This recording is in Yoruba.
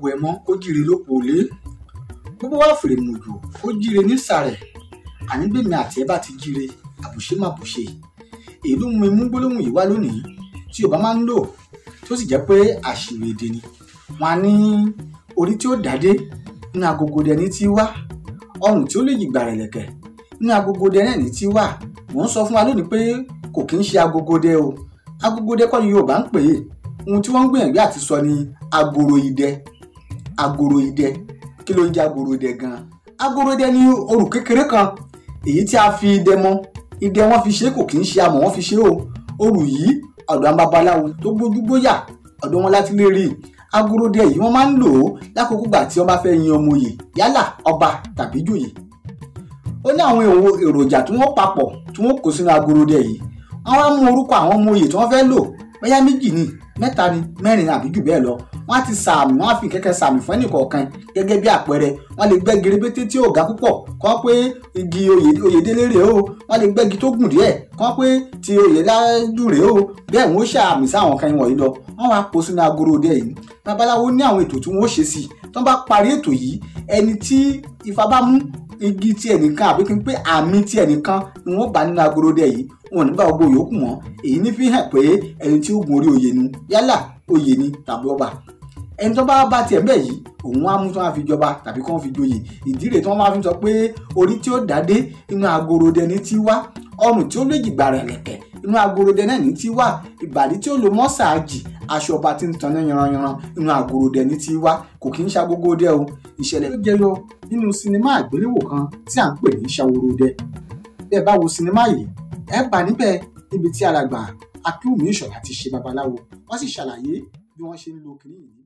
bu ẹ mọ́ ó jíire lópo lé gbogbo wa fèrè mùjù ó jíire nísàrẹ̀ àní bèmi àti ẹ bá ti jíire àbùṣe má bùṣe èyí ló mú mi mú gbólóhùn yìí wá lónìí tí Yorùbá máa ń lò tí ó sì jẹ́ pé àṣìrò èdè ni wọn á ní orí tí ó dádé nínú agogo dẹni tí wá ọrùn tí ó lè yìgbà rẹ̀ lẹ̀kẹ̀ nínú agogo dẹ náà ní tí wà wọ́n sọ fún wa lónìí pé kò kí ń ṣe agogo dẹ o agogo dẹ kọ́ ni Yorùbá ń pè é ohun tí wọ́n ń gbìyànjú àti sọ ni agoro idẹ kí ló ń jẹ́ agoro idẹ gan agoro idẹ ni orù kékeré kan èyí tí a fi idẹ mọ idẹ wọn fi ṣe kò kí ń ṣe amọ̀ wọn fi ṣe o orù yìí ọ̀dọ̀ àwọn babaláwo tó gbójú gbóyà ọ̀dọ̀ wọn láti lè rí agoro idẹ yìí wọ́n máa ń lò ó lákòókò gbà tí wọ́n bá fẹ́ yan ọmọ oyè yálà ọba tàbí joyè ó ní àwọn èròjà tí wọ́n papọ̀ tí wọ́n kó sínú agoro idẹ yìí wọ́n wá mú orúkọ àwọn ọmọ oyè tí wọ́n fẹ́ lò bóyá 2 ni 3 ni 4 àbí jù bẹ́ẹ̀ lọ wọ́n á ti sàmì wọ́n á fi kẹ́kẹ́ sàmì fún ẹnì kọ̀ọ̀kan gẹ́gẹ́ bí àpẹẹrẹ wọ́n lè gbẹ́gi rébété tí ò ga púpọ̀ kọ́ pé igi Oyèdélé rèé o wọ́n lè gbẹ́gi tó gùn díẹ̀ kọ́ pé ti Oyèlájú rèé o bẹ́ẹ̀ wọ́n ṣàmì sáwọn kan wọ̀nyí lọ wọ́n wá kó sínú agoro idẹ yìí babaláwo ní àwọn ètò tí wọ́n ṣe sí tí wọ́n bá parí ètò yìí ẹni tí Ifá bá mú igi ti ẹnìkan àbí kí n pé àmì ti ẹnìkan ni wọ́n bá nínú agoro idẹ yìí wọn ò ní bá gbogbo yòókù mọ́ èyí ní fi hàn pé ẹni tí ó gun orí oyè nu yálà oyè ni tàbí ọba ẹni tó bá tiẹ̀ mbẹ́ yìí òun á mú tí wọ́n á fi jọba tàbí kí wọ́n fi joyè ìdí rẹ̀ tí wọ́n máa fi sọ pé orí tí ó dádé inú agoro idẹ ní tí wá ọrùn tí ó lè jìgbà rẹ̀ lẹ̀kẹ̀ inú agoro idẹ náà ní tí wá ìbàdí tí ó lo mọ́sáàjì aṣọ ọba tí ń tanná yanranyanran inú agoro idẹ ní tí wá kò kí ń ṣagogo idẹ o ìṣẹ̀lẹ̀ tó jẹyọ nínú sinimá àgbéléwò kan tí à ń pè ní Ṣaworo idẹ bẹ́ẹ̀ bá wo sinimá yìí ẹ bá níbẹ̀ níbi tí alàgbà Akínwùmí Ìṣọ̀lá ti ṣe babaláwo wọ́n sì ṣàlàyé bí wọ́n ṣe ń lo kìnìún yìí.